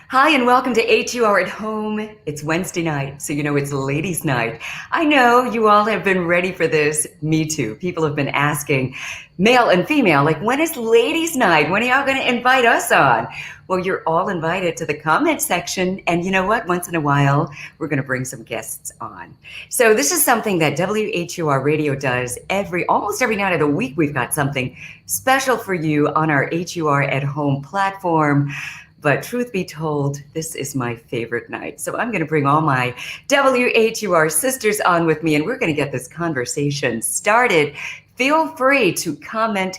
Hi, and welcome to HUR at Home. It's Wednesday night, so you know it's ladies' night. I know you all have been ready for this. Me too. People have been asking, male and female, like, when is ladies' night? When are y'all going to invite us on? Well, you're all invited to the comment section, and you know what? Once in a while, we're going to bring some guests on. So this is something that WHUR Radio does almost every night of the week. We've got something special for you on our HUR at Home platform. But truth be told, this is my favorite night. So I'm going to bring all my WHUR sisters on with me, and we're going to get this conversation started. Feel free to comment,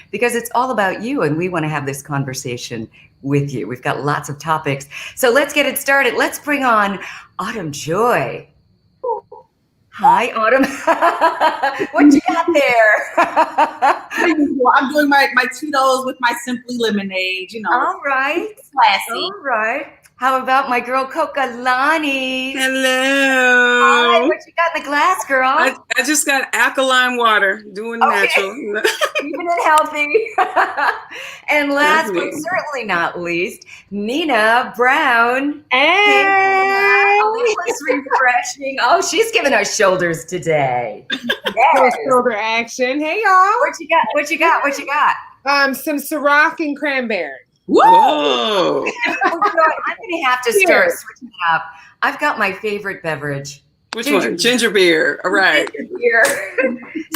because it's all about you, and we want to have this conversation with you. We've got lots of topics. So let's get it started. Let's bring on Autumn Joy. Hi, Autumn. What you got there? I'm doing my Tito's with my Simply Lemonade, you know. All right. Classy. All right. How about my girl Coka-Lani? Hello. Hi, what you got in the glass, girl? I just got alkaline water, doing natural. Keeping it healthy. And last but certainly not least, Nina Brown. Hey. Alicia's refreshing. Oh, she's giving us shoulders today. Yes. Shoulder action. Hey, y'all. What you got? What you got? Some Ciroc and cranberry. Whoa. I'm going to have to start switching it up. I've got my favorite beverage. Which one? Ginger beer. All right. Ginger beer.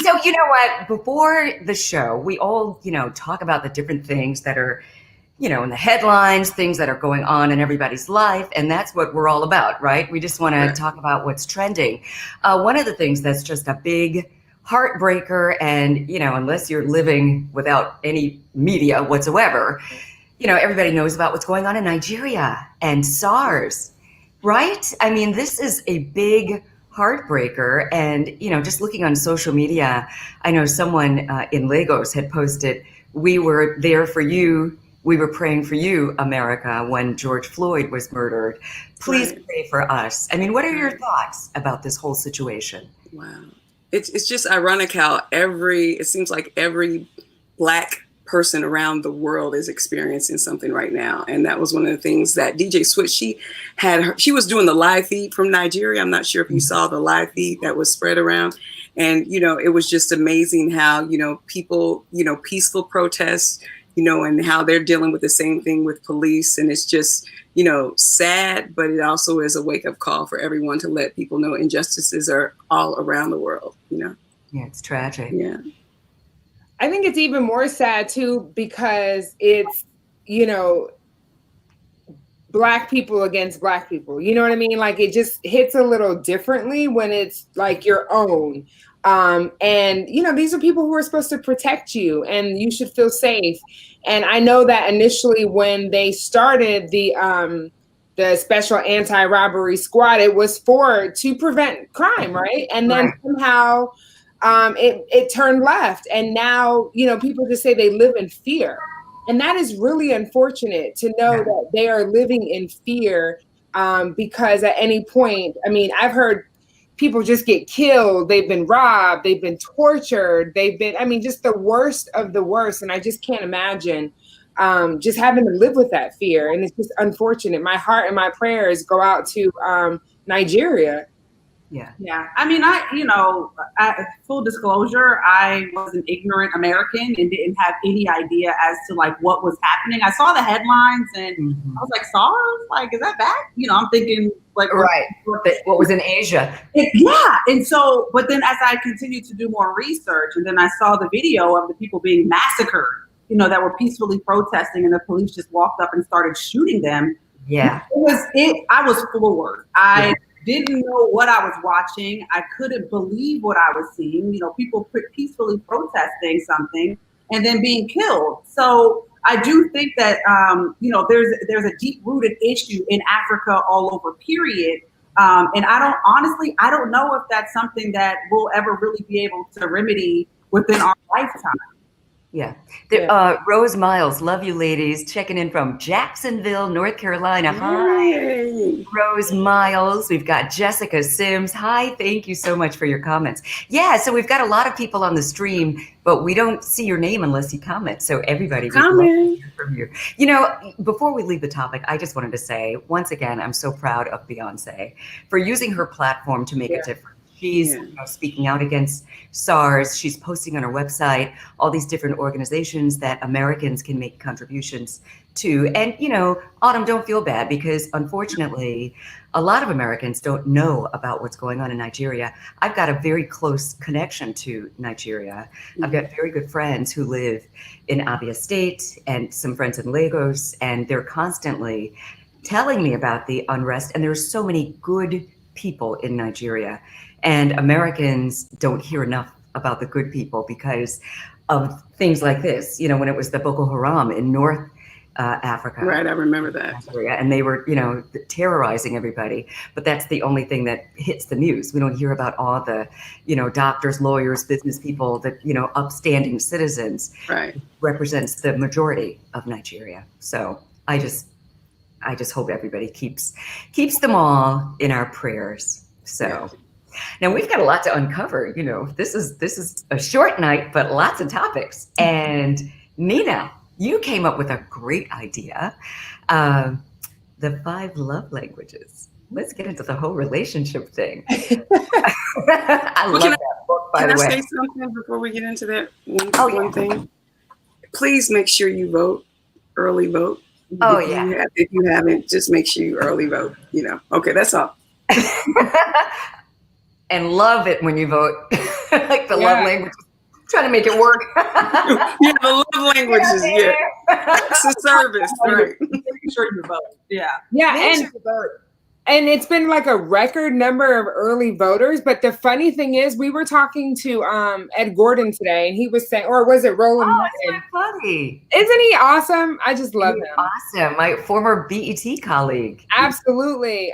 So you know what? Before the show, we all, talk about the different things that are, in the headlines, things that are going on in everybody's life. And that's what we're all about, right? We just want to talk about what's trending. One of the things that's just a big heartbreaker, and, unless you're living without any media whatsoever, everybody knows about what's going on in Nigeria and SARS, right? I mean, this is a big heartbreaker. And, just looking on social media, I know someone in Lagos had posted, "We were there for you. We were praying for you, America, when George Floyd was murdered. Please pray for us." I mean, what are your thoughts about this whole situation? Wow. It's just ironic how it seems like every Black person around the world is experiencing something right now. And that was one of the things that DJ Switch, she was doing the live feed from Nigeria. I'm not sure if you saw the live feed that was spread around. And, it was just amazing how, people, peaceful protests, and how they're dealing with the same thing with police. And it's just, sad, but it also is a wake up call for everyone to let people know injustices are all around the world, Yeah, it's tragic. Yeah. I think it's even more sad too, because it's, Black people against Black people. You know what I mean? Like, it just hits a little differently when it's like your own. And, these are people who are supposed to protect you, and you should feel safe. And I know that initially when they started the special anti-robbery squad, it was to prevent crime, right? And then somehow it turned left, and now people just say they live in fear, and that is really unfortunate to know that they are living in fear, because at any point, I mean, I've heard people just get killed, they've been robbed, they've been tortured, just the worst of the worst, and I just can't imagine just having to live with that fear, and it's just unfortunate. My heart and my prayers go out to Nigeria. Yeah. I mean, full disclosure, I was an ignorant American and didn't have any idea as to like what was happening. I saw the headlines and I was like, SARS? Like, is that back? I'm thinking like, what was in Asia? And so, but then as I continued to do more research, and then I saw the video of the people being massacred, that were peacefully protesting, and the police just walked up and started shooting them. Yeah. I was floored. I didn't know what I was watching. I couldn't believe what I was seeing. People peacefully protesting something and then being killed. So I do think that there's a deep-rooted issue in Africa all over, period. And I don't know if that's something that we'll ever really be able to remedy within our lifetime. Yeah. Yeah. Rose Miles, love you ladies, checking in from Jacksonville, North Carolina. Hi, Yay. Rose Miles. We've got Jessica Sims. Hi, thank you so much for your comments. Yeah, so we've got a lot of people on the stream, but we don't see your name unless you comment. So everybody, we'd love to hear from you. You know, before we leave the topic, I just wanted to say, once again, I'm so proud of Beyonce for using her platform to make a difference. She's speaking out against SARS. She's posting on her website all these different organizations that Americans can make contributions to. And, you know, Autumn, don't feel bad, because unfortunately, a lot of Americans don't know about what's going on in Nigeria. I've got a very close connection to Nigeria. I've got very good friends who live in Abia State and some friends in Lagos, and they're constantly telling me about the unrest. And there's so many good people in Nigeria. And Americans don't hear enough about the good people because of things like this. You know, when it was the Boko Haram in North Africa. Right, I remember that. And they were, you know, terrorizing everybody. But that's the only thing that hits the news. We don't hear about all the, you know, doctors, lawyers, business people, that, you know, upstanding citizens. Right. Represents the majority of Nigeria. So I just hope everybody keeps them all in our prayers. So. Now we've got a lot to uncover. You know, this is a short night, but lots of topics. And Nina, you came up with a great idea, the 5 love languages. Let's get into the whole relationship thing. I love that book, by the way. Can I say something before we get into that one thing? Please make sure you vote, early vote. If you haven't, just make sure you early vote. You know, okay, that's all. And love it when you vote, like the love language. Trying to make it work. Yeah, the love languages. Yeah, it's a service, right? Making sure you vote. Yeah. And it's been like a record number of early voters. But the funny thing is, we were talking to Ed Gordon today, and he was saying, or was it Roland Martin? That's so funny. Isn't he awesome? I just love him. Awesome. My former BET colleague. Absolutely.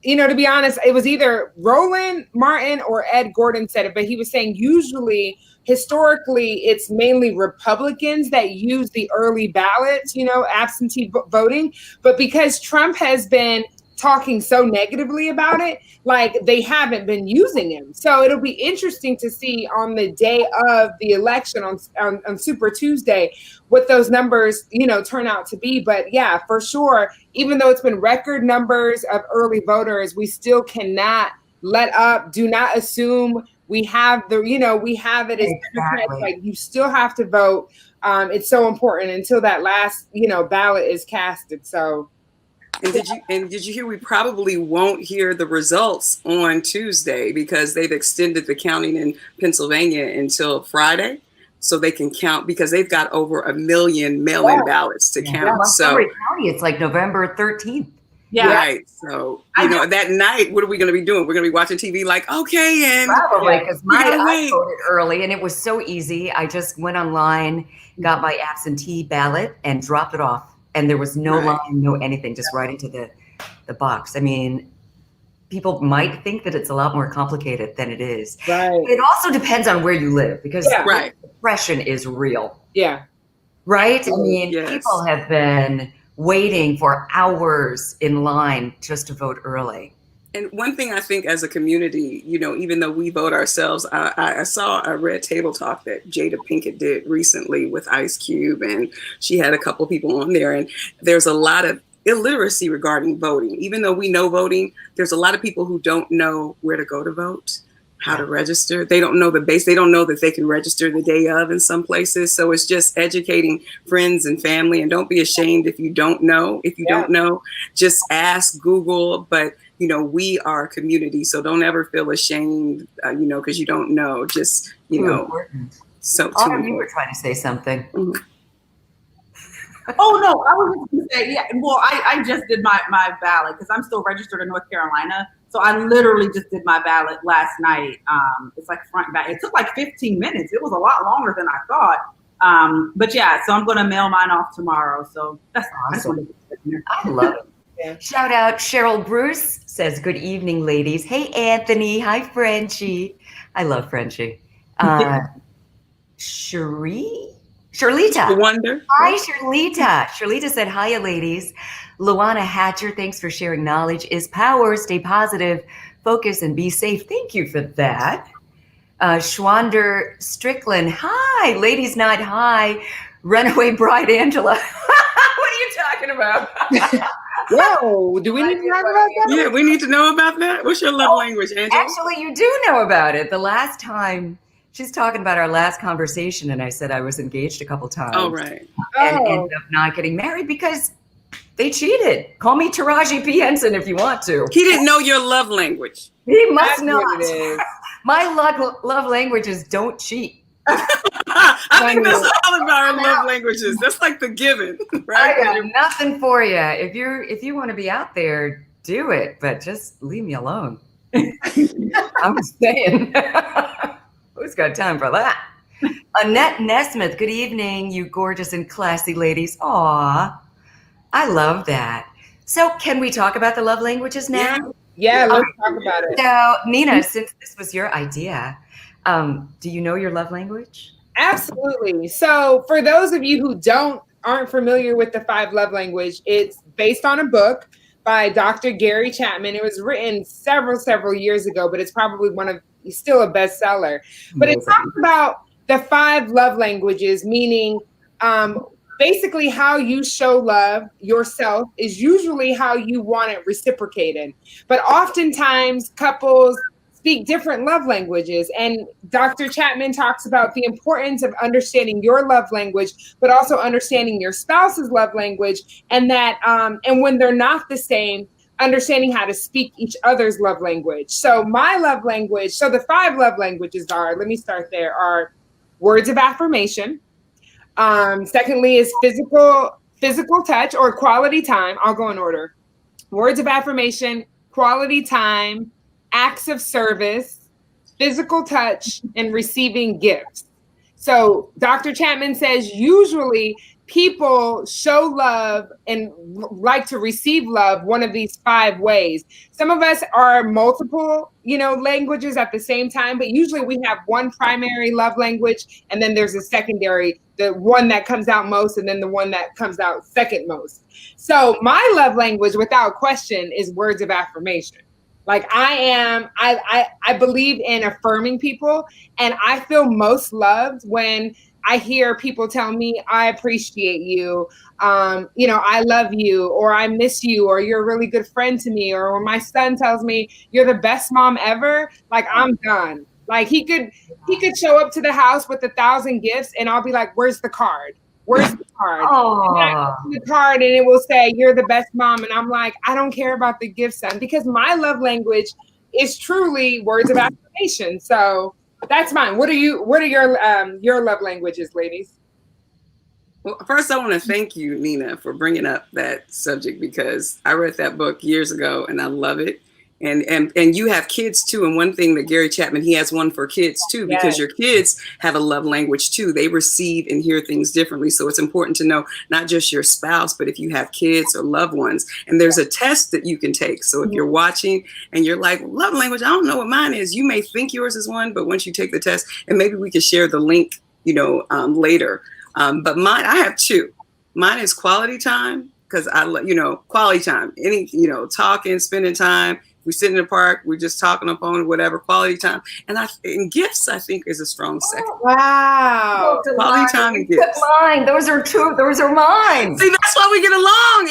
You know, to be honest, it was either Roland Martin or Ed Gordon said it, but he was saying usually, historically, it's mainly Republicans that use the early ballots, you know, absentee voting. But because Trump has been talking so negatively about it, like they haven't been using him. So it'll be interesting to see on the day of the election on Super Tuesday what those numbers, you know, turn out to be. But yeah, for sure, even though it's been record numbers of early voters, we still cannot let up. Do not assume we have the, you know, we have it as Democrats. Like, you still have to vote. It's so important until that last, you know, ballot is casted. So. And did you hear we probably won't hear the results on Tuesday because they've extended the counting in Pennsylvania until Friday, so they can count, because they've got over 1 million mail-in ballots to count. Montgomery County, it's like November 13th. Yeah. Right. So, you know, that night, what are we going to be doing? We're going to be watching TV like, okay, and probably, because I voted early and it was so easy. I just went online, got my absentee ballot, and dropped it off. And there was no line, no anything, just right into the box. I mean, people might think that it's a lot more complicated than it is. Right. It also depends on where you live, because suppression is real. Yeah. Right? I mean, people have been waiting for hours in line just to vote early. And one thing I think as a community, you know, even though we vote ourselves, I saw a Red Table Talk that Jada Pinkett did recently with Ice Cube, and she had a couple people on there, and there's a lot of illiteracy regarding voting. Even though we know voting, there's a lot of people who don't know where to go to vote, how to register. They don't know the base. They don't know that they can register the day of in some places. So it's just educating friends and family, and don't be ashamed if you don't know. If you don't know, just ask, Google. But you know, we are a community, so don't ever feel ashamed, you know, because you don't know. Just, you know, important. So Autumn, you were trying to say something. Mm-hmm. Oh, no, I was just going to say, well, I just did my ballot because I'm still registered in North Carolina. So I literally just did my ballot last night. It's like front and back. It took like 15 minutes. It was a lot longer than I thought. But yeah, so I'm going to mail mine off tomorrow. So that's awesome. I love it. Yeah. Shout out Cheryl Bruce says, good evening, ladies. Hey, Anthony. Hi, Frenchie. I love Frenchie. Cherie Shirlita. The wonder. Hi, Shirlita. Shirlita said, hiya, ladies. Luana Hatcher, thanks for sharing knowledge is power. Stay positive, focus, and be safe. Thank you for that. Schwander Strickland, hi. Ladies Night, hi. Runaway Bride Angela. What are you talking about? Whoa, do we need to talk about that? Yeah, we need to know about that. What's your love language, Angela? Actually, you do know about it. The last time, she's talking about our last conversation, and I said I was engaged a couple times. Oh, right. And ended up not getting married because they cheated. Call me Taraji P. Henson if you want to. He didn't know your love language. He must That's not. what it is. My love language is don't cheat. I think that's all of our love languages. That's like the given, right? I got nothing for you. If you want to be out there, do it, but just leave me alone. I'm saying. Who's got time for that? Annette Nesmith, good evening, you gorgeous and classy ladies. Aw, I love that. So can we talk about the love languages now? Yeah, let's talk about it. So Nina, since this was your idea, do you know your love language? Absolutely. So for those of you who aren't familiar with the 5 love language, it's based on a book by Dr. Gary Chapman. It was written several years ago, but it's probably still a bestseller. But it talks about the 5 love languages, meaning basically how you show love yourself is usually how you want it reciprocated. But oftentimes couples speak different love languages. And Dr. Chapman talks about the importance of understanding your love language, but also understanding your spouse's love language. And that, and when they're not the same, understanding how to speak each other's love language. So my love language, so the 5 love languages let me start there, are words of affirmation. Secondly is physical touch or quality time. I'll go in order. Words of affirmation, quality time, acts of service, physical touch, and receiving gifts. So Dr. Chapman says usually people show love and like to receive love one of these 5 ways. Some of us are multiple, languages at the same time, but usually we have one primary love language, and then there's a secondary, the one that comes out most, and then the one that comes out second most. So my love language, without question, is words of affirmation. Like I believe in affirming people, and I feel most loved when I hear people tell me, I appreciate you, I love you, or I miss you, or you're a really good friend to me, or when my son tells me you're the best mom ever, like I'm done. Like he could show up to the house with 1,000 gifts, and I'll be like, where's the card? Where's the card? And I open the card and it will say, you're the best mom. And I'm like, I don't care about the gift, son, because my love language is truly words of affirmation. So that's mine. What are your love languages, ladies? Well, first I want to thank you, Nina, for bringing up that subject, because I read that book years ago and I love it. And you have kids too. And one thing that Gary Chapman, he has one for kids too, because your kids have a love language too. They receive and hear things differently. So it's important to know not just your spouse, but if you have kids or loved ones. And there's a test that you can take. So if you're watching and you're like, love language, I don't know what mine is. You may think yours is one, but once you take the test, and maybe we can share the link, later. But mine, I have 2. Mine is quality time, because I love, quality time, talking, spending time. We sit in the park, we're just talking on the phone, whatever, quality time. And gifts, I think, is a strong second. Wow. Quality time and gifts. Mine. Those are mine. See, that's why we get along,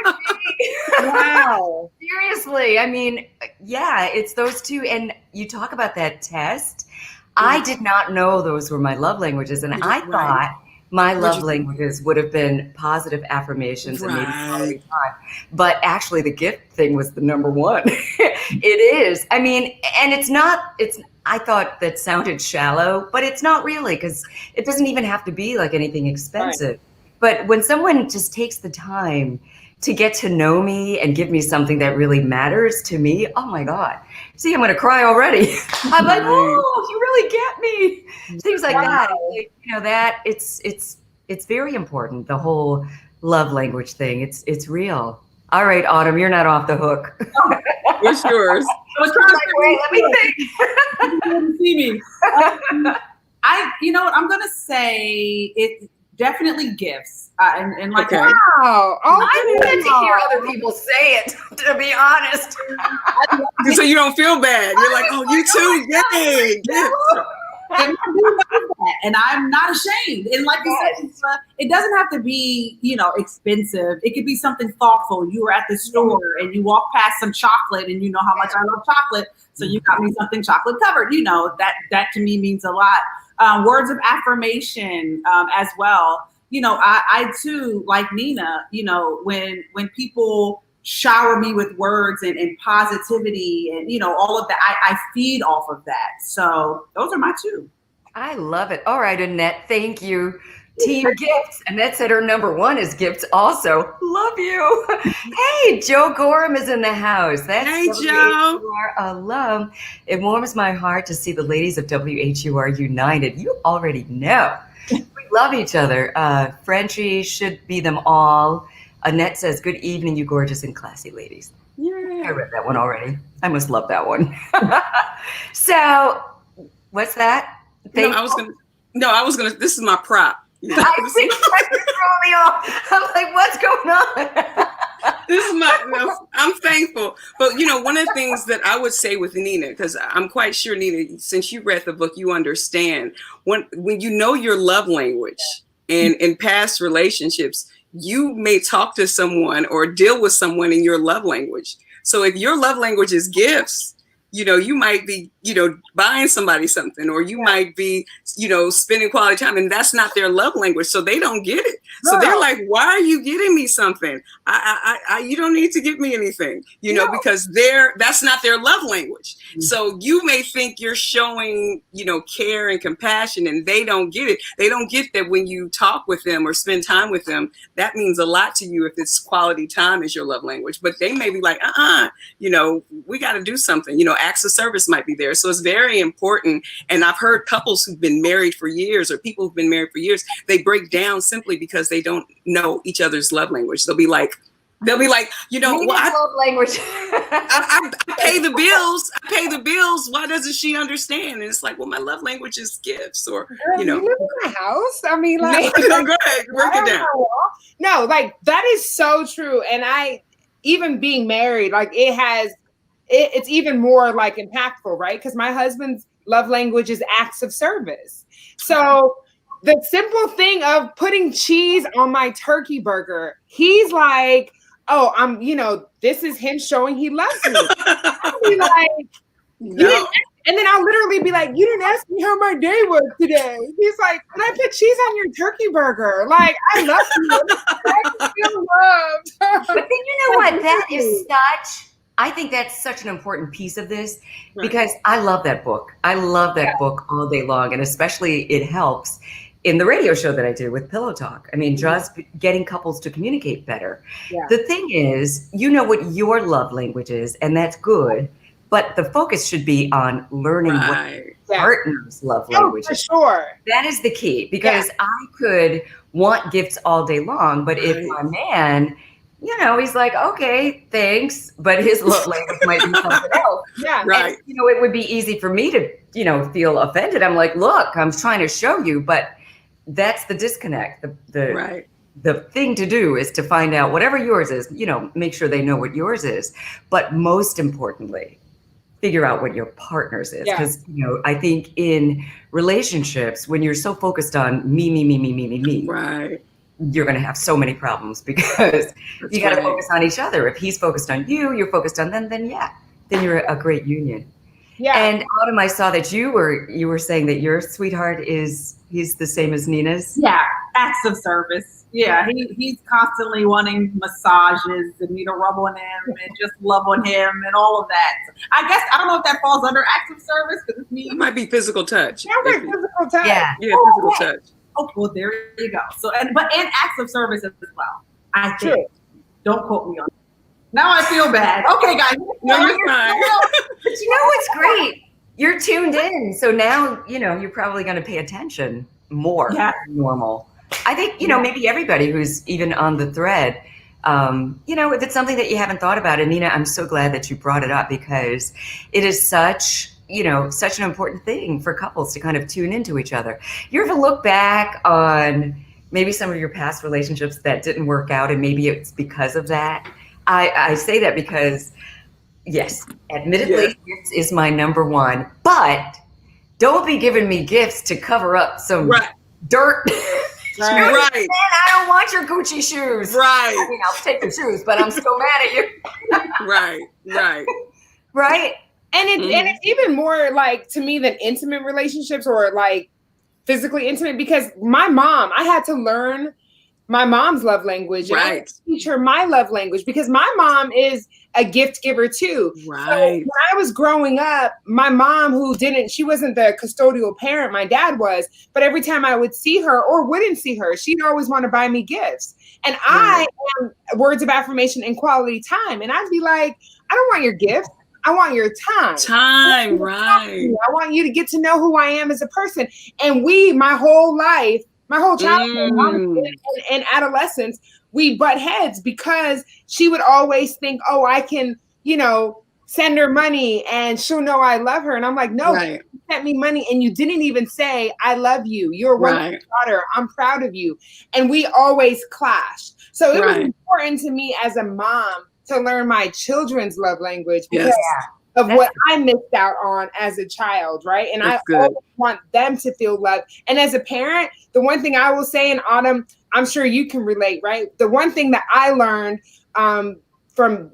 Angela. Wow. Seriously. I mean, yeah, it's those 2. And you talk about that test. I did not know those were my love languages. And I thought my love languages would have been positive affirmations and maybe quality time. But actually the gift thing was the number 1. It is. I mean, and I thought that sounded shallow, but it's not really, because it doesn't even have to be like anything expensive. Right. But when someone just takes the time to get to know me and give me something that really matters to me, oh my God. See, I'm going to cry already. I'm like, oh, you really get me. Things like that. That it's very important. The whole love language thing. It's real. All right, Autumn, you're not off the hook. What's yours? I was trying to wait, let me think. See me. You know what, I'm gonna say it definitely gifts. And like, Okay. Wow. I wanted to hear other people say it, to be honest. So you don't feel bad. You're like, oh, you too. Yay. Gifts. And I do love that, and I'm not ashamed. And like you said, it doesn't have to be, expensive. It could be something thoughtful. You were at the store and you walk past some chocolate, and you know how much I love chocolate, so you got me something chocolate covered. That to me means a lot. Words of affirmation as well. I too, like Nina, when people shower me with words and positivity and all of that, I feed off of that. So those are my two. I love it. All right, Annette, thank you. Team Gifts. Annette said her number one is gifts also. Love you. Hey, Joe Gorham is in the house. Hey, Joe. WHUR alum. It warms my heart to see the ladies of WHUR united. You already know. We love each other. Frenchie should be them all. Annette says, good evening, you gorgeous and classy ladies. Yeah. I read that one already. I must love that one. So, what's that? I was gonna, this is my prop. I think you threw me off. I'm like, what's going on? This is I'm thankful. But, one of the things that I would say with Nina, because I'm quite sure, Nina, since you read the book, you understand when you know your love language and in past relationships, you may talk to someone or deal with someone in your love language. So if your love language is gifts, you might be, buying somebody something, or you might be, spending quality time, and that's not their love language. So they don't get it. No. So they're like, why are you getting me something? You don't need to give me anything, because that's not their love language. Mm-hmm. So you may think you're showing, care and compassion, and they don't get it. They don't get that when you talk with them or spend time with them, that means a lot to you if it's quality time is your love language. But they may be like, we got to do something, acts of service might be there. So it's very important. And I've heard couples who've been married for years, or people who've been married for years, they break down simply because they don't know each other's love language. They'll be like, love language. I pay the bills. I pay the bills. Why doesn't she understand? And it's like, well, my love language is gifts, or Girl, you live in my house. I mean, like, no, go ahead, work it down. No, like that is so true. And even being married, like it's even more like impactful, right? Because my husband's love language is acts of service. So the simple thing of putting cheese on my turkey burger, he's like, oh, this is him showing he loves me. I'll be like, no. And then I'll literally be like, you didn't ask me how my day was today. He's like, can I put cheese on your turkey burger? Like, I love you. I feel loved. But then you know what? I think that's such an important piece of this, because I love that book. I love that book all day long. And especially it helps in the radio show that I do with Pillow Talk. I mean, just getting couples to communicate better. Yeah. The thing is, you know what your love language is, and that's good. But the focus should be on learning what your partner's love language is. For sure. That is the key, because I could want gifts all day long, but if my man, he's like, okay, thanks, but his love language might be something else. Yeah, right. And, it would be easy for me to, feel offended. I'm like, look, I'm trying to show you, but that's the disconnect. The thing to do is to find out whatever yours is, make sure they know what yours is. But most importantly, figure out what your partner's is. Because, I think in relationships, when you're so focused on me, right, you're going to have so many problems, because you got to focus on each other. If he's focused on you, you're focused on them, then you're a great union. Yeah. And Autumn, I saw that you were saying that your sweetheart he's the same as Nina's. Yeah, acts of service. Yeah, he's constantly wanting massages and me to rub on him and just love on him and all of that. I guess I don't know if that falls under acts of service, because it's me. It might be physical touch. Physical touch. Yeah, physical touch. Okay, well, there you go. So, and acts of service as well. I think. True. Don't quote me on that. Now I feel bad. Okay, guys. No, you're fine. But what's great? You're tuned in. So now, you're probably going to pay attention more than normal. I think, maybe everybody who's even on the thread, if it's something that you haven't thought about, and Nina, I'm so glad that you brought it up, because it is such such an important thing for couples to kind of tune into each other. You ever look back on maybe some of your past relationships that didn't work out, and maybe it's because of that? I say that because, yes, admittedly, gifts is my number one, but don't be giving me gifts to cover up some dirt. Right. Man, I don't want your Gucci shoes. Right. I mean, I'll take the shoes, but I'm still mad at you. Right. Right. And it's even more like, to me, than intimate relationships or like physically intimate, because I had to learn my mom's love language. And I had to teach her my love language, because my mom is a gift giver too. Right. So when I was growing up, my mom, she wasn't the custodial parent, my dad was, but every time I would see her or wouldn't see her, she'd always want to buy me gifts. And I am words of affirmation and quality time. And I'd be like, I don't want your gift. I want your time. Right. I want you to get to know who I am as a person. And my whole childhood and adolescence, we butt heads, because she would always think, oh, I can, send her money and she'll know I love her. And I'm like, no, you sent me money and you didn't even say, I love you. You're a wonderful daughter. I'm proud of you. And we always clashed. So it was important to me as a mom to learn my children's love language because of what I missed out on as a child, right? And I always want them to feel loved. And as a parent, the one thing I will say, in Autumn, I'm sure you can relate, right? The one thing that I learned from,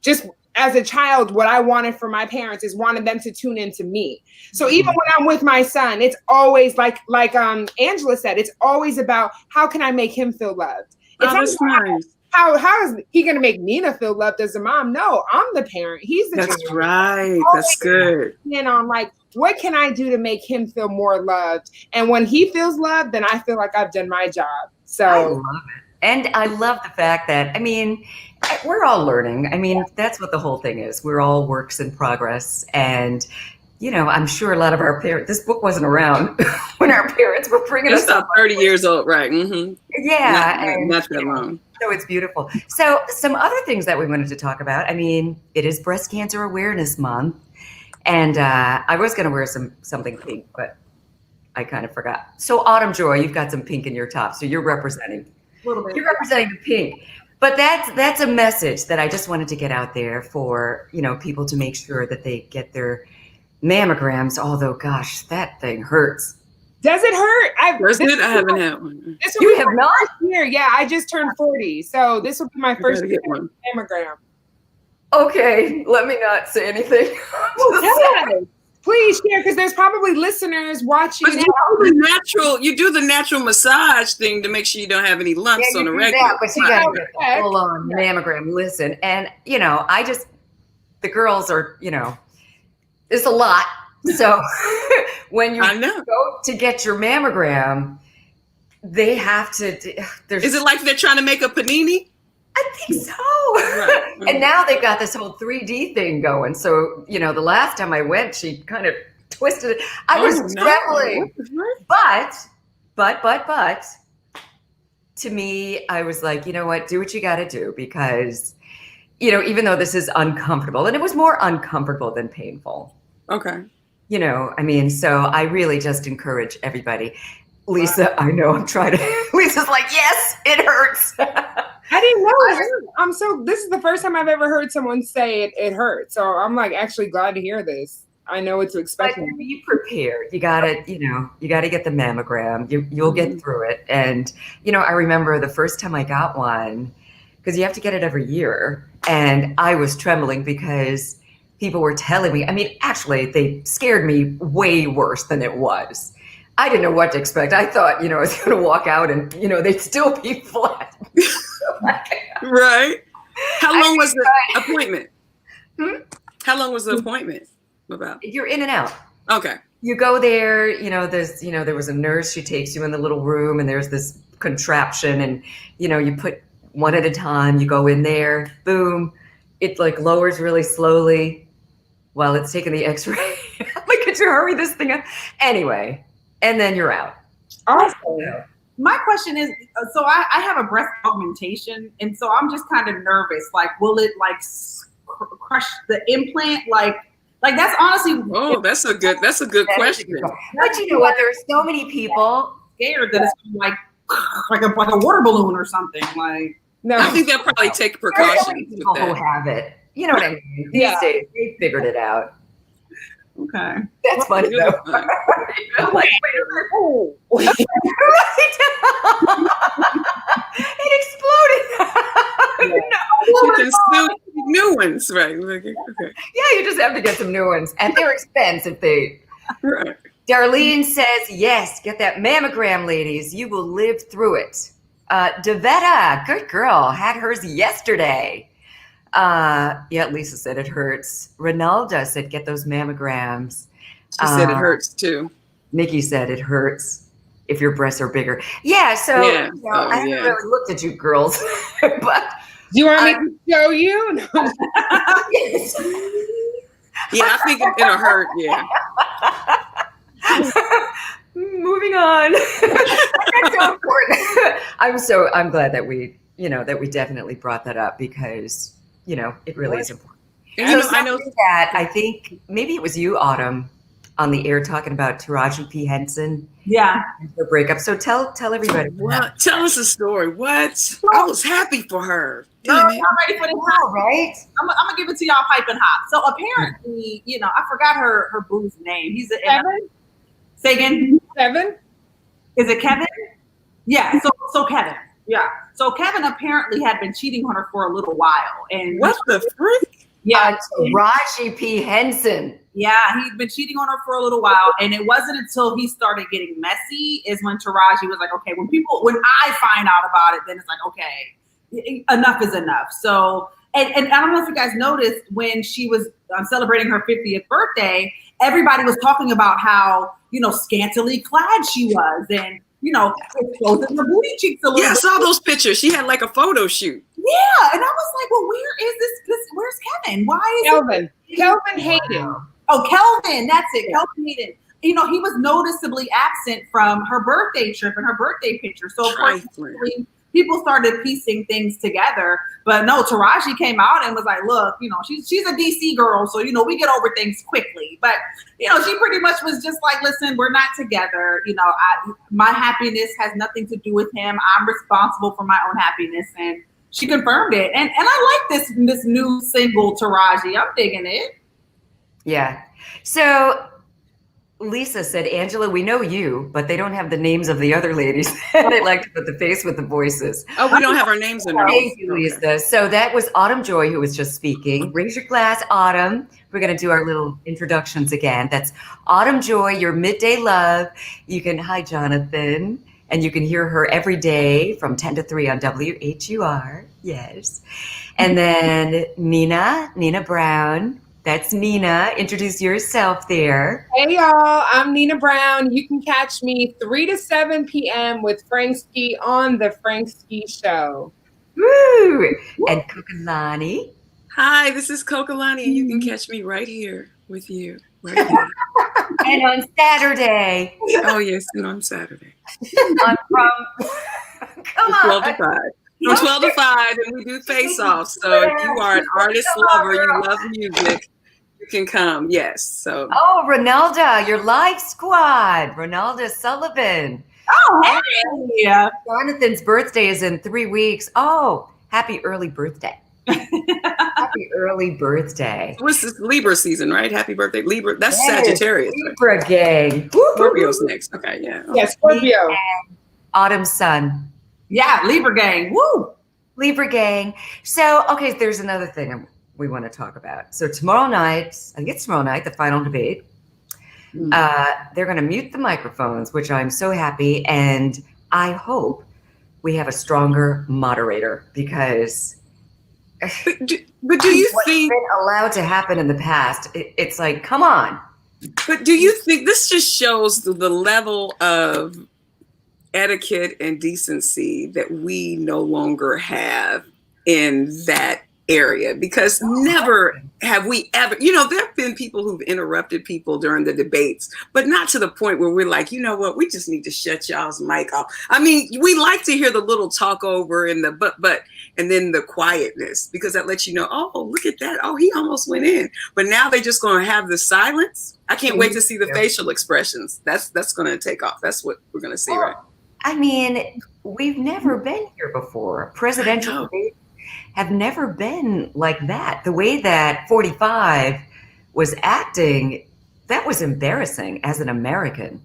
just as a child, what I wanted for my parents is wanted them to tune into me. So even when I'm with my son, it's always like Angela said, it's always about how can I make him feel loved? It's nice. How is he going to make Nina feel loved as a mom? No, I'm the parent. He's the That's child. right. That's good. And on what can I do to make him feel more loved? And when he feels loved, then I feel like I've done my job. So I love it. And I love the fact that, we're all learning. That's what the whole thing is. We're all works in progress. And, I'm sure a lot of our parents, this book wasn't around when our parents were bringing us up. 30 years old, right? Mm-hmm. Yeah. Not that long. So it's beautiful. So some other things that we wanted to talk about. It is Breast Cancer Awareness Month. And I was going to wear something pink, but I kind of forgot. So Autumn Joy, you've got some pink in your top. So you're representing. A little bit. You're representing the pink. But that's a message that I just wanted to get out there for, people to make sure that they get their mammograms. Although, gosh, that thing hurts. Does it hurt? I haven't had one. You have not? Year. Yeah, I just turned 40. So this will be my first mammogram. Okay, let me not say anything. Please share, because there's probably listeners watching. You do the natural massage thing to make sure you don't have any lumps on the regular. That, but you got to get the full-on mammogram. Listen, and the girls are, it's a lot. So when you go to get your mammogram, they have to. Is it like they're trying to make a panini? I think so. Right. And now they've got this whole 3D thing going. So, the last time I went, she kind of twisted it. I was trembling. But to me, I was like, you know what? Do what you got to do, because, even though this is uncomfortable, and it was more uncomfortable than painful. Okay. So I really just encourage everybody. Lisa, I know I'm trying to. Lisa's like, yes, it hurts. I didn't know it hurt. This is the first time I've ever heard someone say it hurts. So I'm actually glad to hear this. I know what to expect. But be prepared. You gotta get the mammogram. You'll get through it. And, I remember the first time I got one, because you have to get it every year. And I was trembling because people were telling me, actually, they scared me way worse than it was. I didn't know what to expect. I thought, I was going to walk out and, they'd still be flat. Right. How long was the appointment? How long was the appointment about? You're in and out. Okay. You go there, there was a nurse, she takes you in the little room and there's this contraption and, you put one at a time, you go in there, boom, it lowers really slowly while it's taking the x-ray. Could you hurry this thing up? Anyway, and then you're out. Awesome. My question is, so I have a breast augmentation, and so I'm just kind of nervous. Will it crush the implant? Like that's honestly. Oh, that's a good question. But you know what? There are so many people scared that it's like a water balloon or something. Like No, I think they'll probably take there are so precautions many with people who that. have it. You know what I mean? These days, they figured it out. okay, That's funny Really though. fun. Like, oh. right. It exploded. You can still get new ones, right? Like, okay. Yeah, you just have to get some new ones at their expense if they. Right. Darlene says, yes, get that mammogram, ladies. You will live through it. Devetta, good girl, had hers yesterday. Yeah, Lisa said it hurts. Ronaldo said, get those mammograms. She said it hurts too. Nikki said it hurts if your breasts are bigger. Yeah, so Yeah. you know, I haven't really looked at you girls, but Do you want me to show you? No. yes. Yeah, I think it'll hurt. Yeah. Moving on. That's so important. I'm glad that we definitely brought that up because, it really is important. And So I know that I think maybe it was you, Autumn, on the air talking about Taraji P. Henson. yeah. Her breakup. So tell everybody. what? Tell us a story. What? I was happy for her. No, Damn I'm it. ready for this. Wow, right? I'm gonna give it to y'all piping hot. So apparently, I forgot her boo's name. He's Kevin? Say again. Kevin? Is it Kevin? Yeah. So Kevin. Yeah. So Kevin apparently had been cheating on her for a little while, and What the freak? yeah, Taraji P. Henson. yeah, he'd been cheating on her for a little while, and it wasn't until he started getting messy is when Taraji was like, okay, when I find out about it, then it's like, okay, enough is enough. So, and I don't know if you guys noticed when she was celebrating her 50th birthday, everybody was talking about how, scantily clad she was and, exposing her booty cheeks a little Yeah, I bit. saw those pictures. She had like a photo shoot. Yeah, and I was like, well, where is this? Where's Kevin? Why is Kelvin Hayden. Oh, Kelvin, that's it. Kelvin Hayden. He was noticeably absent from her birthday trip and her birthday picture. So of course, people started piecing things together. But no, Taraji came out and was like, look, she's a DC girl, so we get over things quickly. But she pretty much was just like, listen, we're not together. My happiness has nothing to do with him. I'm responsible for my own happiness, and she confirmed it. And I like this new single, Taraji. I'm digging it. Yeah. So Lisa said, Angela, we know you, but they don't have the names of the other ladies. They like to put the face with the voices. Oh, we don't have our names in there. Thank you, Lisa. So that was Autumn Joy who was just speaking. Raise your glass, Autumn. We're going to do our little introductions again. That's Autumn Joy, your midday love. Hi, Jonathan. And you can hear her every day from 10 to 3 on WHUR. Yes. And then Nina Brown. That's Nina. Introduce yourself there. Hey, y'all. I'm Nina Brown. You can catch me 3 to 7 p.m. with Frank Ski on The Frank Ski Show. Woo! And Coka-Lani. Hi, this is Coka-Lani, and you can catch me right here with you. Right here. And on Saturday. Oh, yes, and on Saturday. I'm from... Come on. 12 to 5. From 12 to 5, and we do face-offs. So if you are an artist lover, you love music, you can come. Yes. So. Oh, Ronaldo, your live squad. Ronaldo Sullivan. Oh, hey. Yeah. Jonathan's birthday is in 3 weeks. Oh, happy early birthday. Happy early birthday. What's this Libra season, right? Happy birthday. Libra. That's Sagittarius. Libra gang. Scorpio's next. Okay, yeah. Yes, Scorpio. Autumn sun. Yeah, Libra gang. Woo! Libra gang. So, okay, there's another thing we want to talk about. So tomorrow night, I think it's tomorrow night, the final debate. They're going to mute the microphones, which I'm so happy. And I hope we have a stronger moderator because... But do you think... What's been allowed to happen in the past, it's like, come on. But do you think this just shows the level of etiquette and decency that we no longer have in that area, because never have we ever, there have been people who've interrupted people during the debates, but not to the point where we're like, you know what, we just need to shut y'all's mic off. I mean, we like to hear the little talk over and the but and then the quietness, because that lets you know, oh, look at that. Oh, he almost went in. But now they're just going to have the silence. I can't wait to see the facial expressions. That's going to take off. That's what we're going to see, right? I mean, we've never been here before. Presidential debates have never been like that. The way that 45 was acting, that was embarrassing as an American.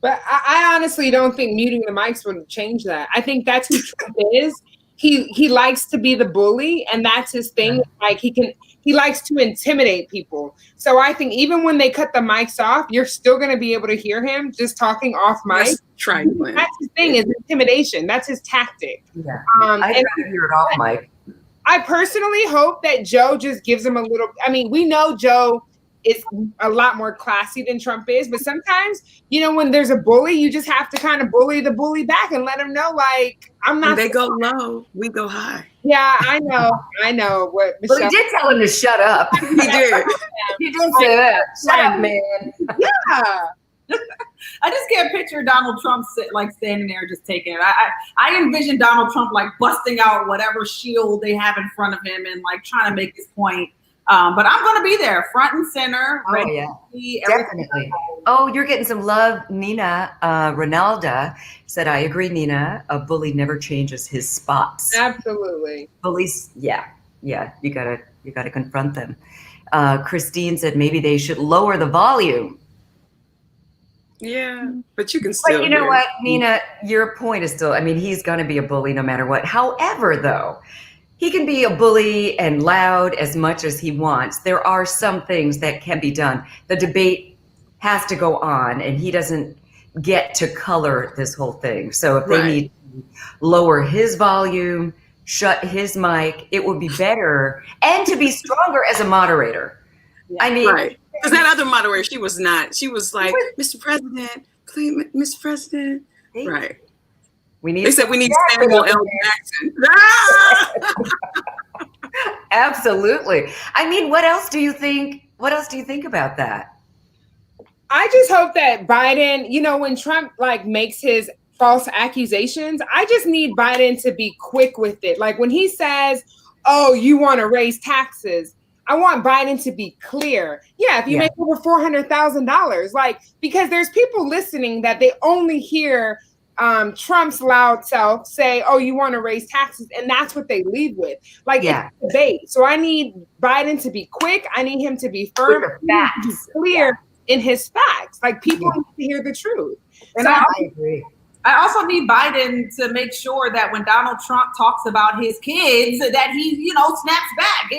But I honestly don't think muting the mics would change that. I think that's who Trump is. He likes to be the bully, and that's his thing. Like he likes to intimidate people. So I think even when they cut the mics off, you're still going to be able to hear him just talking off mic. That's his thing, is intimidation. That's his tactic. Yeah, I'd rather hear it off mic. I personally hope that Joe just gives him a little. I mean, we know Joe is a lot more classy than Trump is, but sometimes, when there's a bully, you just have to kind of bully the bully back and let him know, like, I'm not. When they go low, we go high. Yeah, I know. What Michelle, well, he did tell him to shut up. He did. He did say that. Shut up, man. Yeah. I just can't picture Donald Trump standing there just taking it. I envision Donald Trump like busting out whatever shield they have in front of him and like trying to make his point. But I'm going to be there, front and center. Oh, yeah. Definitely. Oh, you're getting some love. Nina Ronalda said, I agree, Nina. A bully never changes his spots. Absolutely. Bullies, yeah. You gotta confront them. Christine said maybe they should lower the volume. Yeah, but you can still. But you know what, Nina, your point is still, I mean, he's going to be a bully no matter what. However, though, he can be a bully and loud as much as he wants. There are some things that can be done. The debate has to go on, and he doesn't get to color this whole thing. So if they need to lower his volume, shut his mic, it would be better, and to be stronger as a moderator. Yeah. I mean, because that other moderator, she was not. She was like, Mr. President, please, Mr. President. Right. They said we need Samuel L. Jackson. Absolutely. I mean, what else do you think? What else do you think about that? I just hope that Biden, when Trump makes his false accusations, I just need Biden to be quick with it. Like when he says, "Oh, you want to raise taxes," I want Biden to be clear. Yeah, if you make over $400,000, because there's people listening that they only hear Trump's loud self say, "Oh, you want to raise taxes," and that's what they lead with. It's a debate. So I need Biden to be quick. I need him to be firm, to be clear in his facts. People need to hear the truth. And I agree. I also need Biden to make sure that when Donald Trump talks about his kids, that he, snaps back.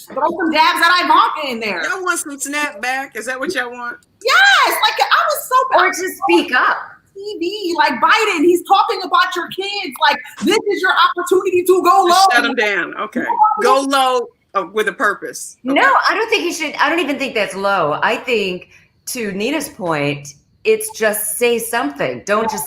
Throw some dabs at Ivanka in there. Y'all want some snap back? Is that what y'all want? Yes. I was so bad. Or to speak up. TV, Biden, he's talking about your kids. This is your opportunity to go low. Shut him down. Okay. Go low with a purpose. Okay. No, I don't think he should. I don't even think that's low. I think, to Nina's point, it's just say something. Don't just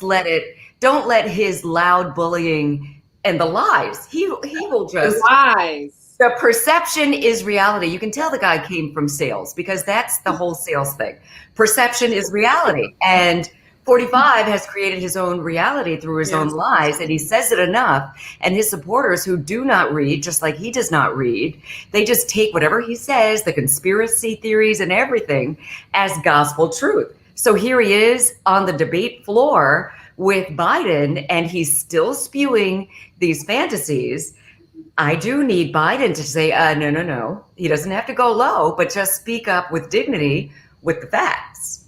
don't let his loud bullying and the lies. He will just. The lies. The perception is reality. You can tell the guy came from sales, because that's the whole sales thing. Perception is reality. And 45 has created his own reality through his own lies, and he says it enough. And his supporters, who do not read, just like he does not read, they just take whatever he says, the conspiracy theories and everything, as gospel truth. So here he is on the debate floor with Biden, and he's still spewing these fantasies. I do need Biden to say, no. He doesn't have to go low, but just speak up with dignity with the facts.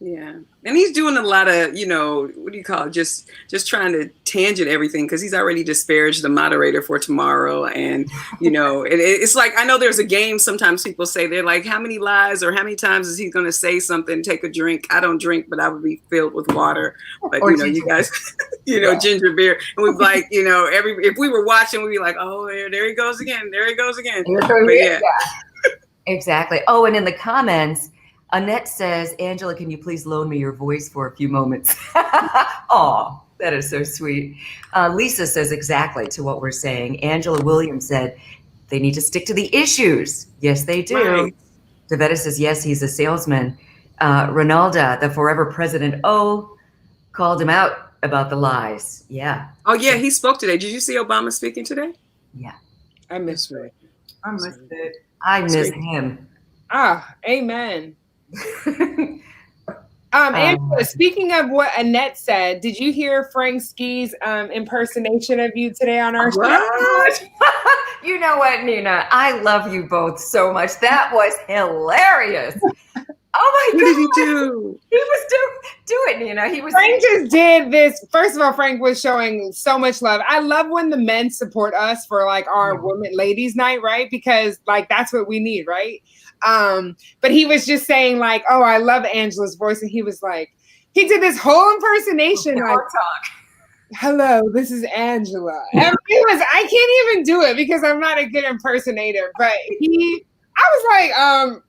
Yeah. And he's doing a lot of, what do you call it? Just trying to tangent everything, because he's already disparaged the moderator for tomorrow. And, it's like, I know there's a game. Sometimes people say, they're like, how many lies or how many times is he going to say something, take a drink? I don't drink, but I would be filled with water. But, you guys, ginger beer. And we'd be like, if we were watching, we'd be like, oh, there he goes again. There he goes again. But Exactly. Oh, and in the comments, Annette says, Angela, can you please loan me your voice for a few moments? Oh, that is so sweet. Lisa says exactly to what we're saying. Angela Williams said, They need to stick to the issues. Yes, they do. Right. Devetta says, yes, he's a salesman. Ronalda, the forever president, called him out about the lies. Yeah. Oh, yeah, he spoke today. Did you see Obama speaking today? Yeah. I missed it. I missed it. I miss him. Ah, amen. Angela, speaking of what Annette said, did you hear Frank Ski's impersonation of you today on our show? What? You know what, Nina? I love you both so much. That was hilarious. Oh my God. What did he do? He was do it, Nina. He was. Frank just did this. First of all, Frank was showing so much love. I love when the men support us for like our women ladies night, right? Because like that's what we need, right? But he was just saying like, oh, I love Angela's voice. And he was like, he did this whole impersonation. Like, hello, this is Angela. And I can't even do it because I'm not a good impersonator, but I was like,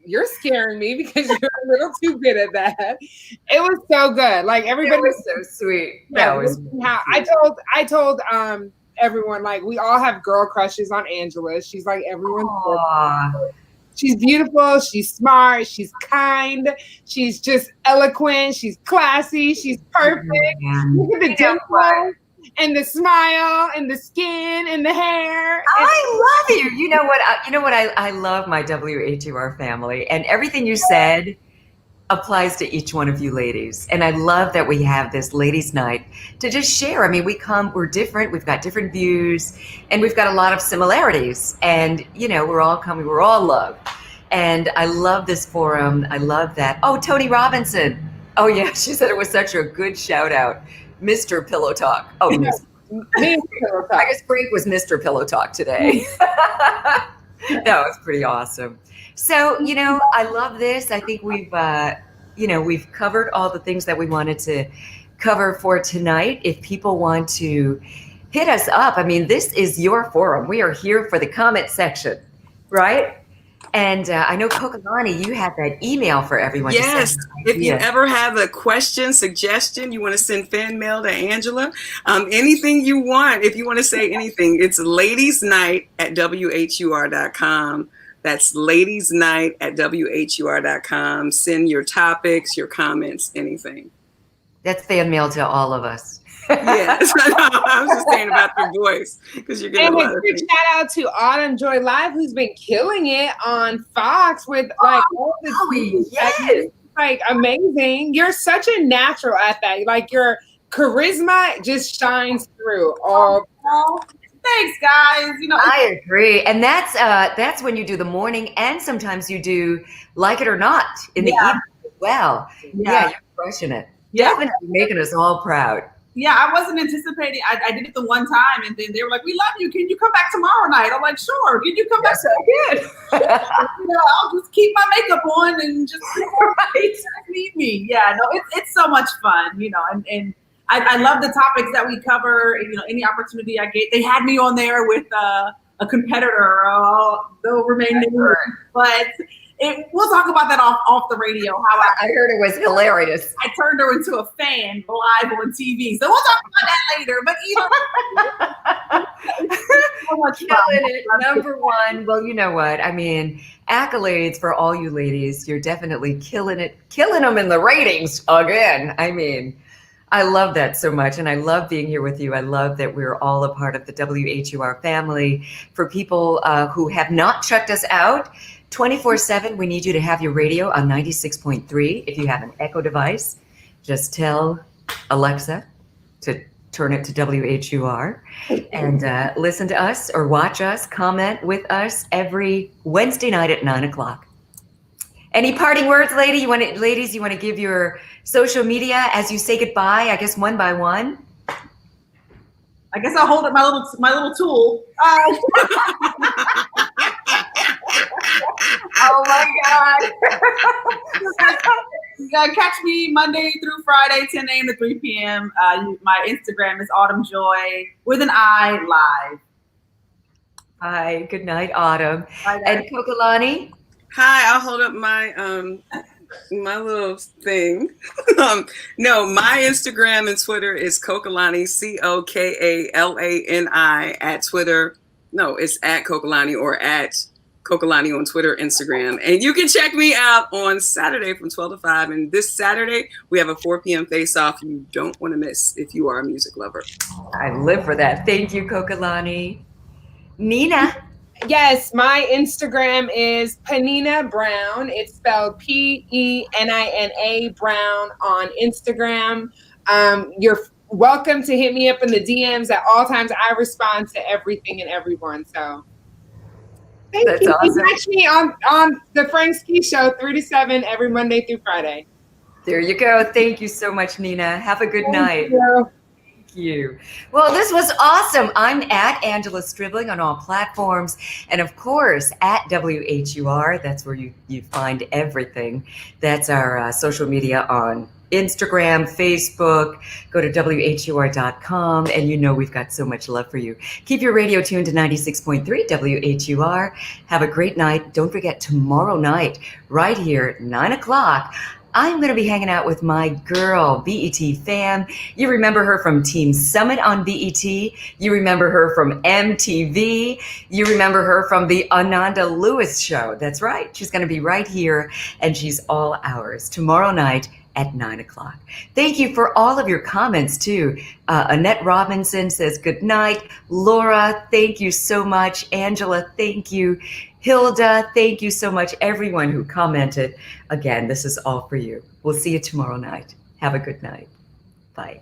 you're scaring me because you're a little too good at that. It was so good. Like everybody was so sweet. That was how I told everyone, like, we all have girl crushes on Angela. She's like everyone's girl. She's beautiful, she's smart, she's kind, she's just eloquent, she's classy, she's perfect. Look at the dimple and the smile and the skin and the hair. I love you. You know what? I love my WHUR family, and everything you said applies to each one of you ladies. And I love that we have this ladies' night to just share. I mean, we're different. We've got different views, and we've got a lot of similarities. And we're all love. And I love this forum. I love that. Oh, Tony Robinson. Oh yeah, she said it was such a good shout out. Mr. Pillow Talk. Oh, Mr. Pillow Talk. I guess Frank was Mr. Pillow Talk today. That was pretty awesome. So, I love this. I think we've covered all the things that we wanted to cover for tonight. If people want to hit us up, I mean, this is your forum. We are here for the comment section, right? And I know, Coka-Lani, you had that email for everyone. Yes. If you ever have a question, suggestion, you want to send fan mail to Angela, anything you want, if you want to say anything, it's ladiesnight@WHUR.com. That's ladiesnight@WHUR.com. Send your topics, your comments, anything. That's fan mail to all of us. Yes, I was just saying about your voice because you're getting a lot of things. Shout out to Autumn Joy Live, who's been killing it on Fox with like all the yes. Like amazing. You're such a natural at that. Like your charisma just shines through all. Thanks, guys. I agree, and that's when you do the morning, and sometimes you do Like It or Not in the evening as well. Yeah, you're crushing it. Yeah, definitely making us all proud. Yeah, I wasn't anticipating. I did it the one time, and then they were like, "We love you. Can you come back tomorrow night?" I'm like, "Sure." Can you come back? Yes, I did. I'll just keep my makeup on and just meet me. Yeah, no, it's so much fun, and I love the topics that we cover. Any opportunity I get, they had me on there with a competitor. They'll remain nameless, but. We'll talk about that off the radio. How I heard it was hilarious. I turned her into a fan live on TV. So we'll talk about that later. But so much fun. It. Number one. Well, you know what? I mean, accolades for all you ladies. You're definitely killing them in the ratings again. I mean, I love that so much. And I love being here with you. I love that we're all a part of the WHUR family. For people who have not checked us out, 24/7, we need you to have your radio on 96.3. If you have an Echo device, just tell Alexa to turn it to WHUR and listen to us or watch us, comment with us every Wednesday night at 9:00. Any parting words, ladies? You want to give your social media as you say goodbye, I guess one by one? I guess I'll hold up my little tool. Oh my God. You gotta catch me Monday through Friday, 10 a.m. to 3 p.m. My Instagram is Autumn Joy with an I live. Hi, good night, Autumn. Bye, And Coka-Lani? Hi, I'll hold up my my little thing. No, my Instagram and Twitter is Coka-Lani, Cokalani @ Twitter. No, it's at Coka-Lani or at Coka-Lani on Twitter, Instagram. And you can check me out on Saturday from 12 to 5. And this Saturday, we have a 4 p.m. face-off you don't want to miss if you are a music lover. I live for that. Thank you, Coka-Lani. Nina. Yes, my Instagram is Penina Brown. It's spelled Penina Brown on Instagram. You're welcome to hit me up in the DMs at all times. I respond to everything and everyone. So thank you. Awesome. You catch me on the Frank Ski Show 3 to 7 every Monday through Friday. There you go. Thank you so much, Nina. Have a good night. You. You. Well, this was awesome. I'm at Angela Stribling on all platforms. And of course, at WHUR, that's where you find everything. That's our social media on Instagram, Facebook. Go to WHUR.com. And you know we've got so much love for you. Keep your radio tuned to 96.3 WHUR. Have a great night. Don't forget, tomorrow night, right here, 9 o'clock, I'm going to be hanging out with my girl, BET fam. You remember her from Team Summit on BET. You remember her from MTV. You remember her from the Ananda Lewis show. That's right. She's going to be right here, and she's all ours tomorrow night at 9 o'clock. Thank you for all of your comments, too. Annette Robinson says good night. Laura, thank you so much. Angela, thank you. Hilda, thank you so much. Everyone who commented. Again, this is all for you. We'll see you tomorrow night. Have a good night.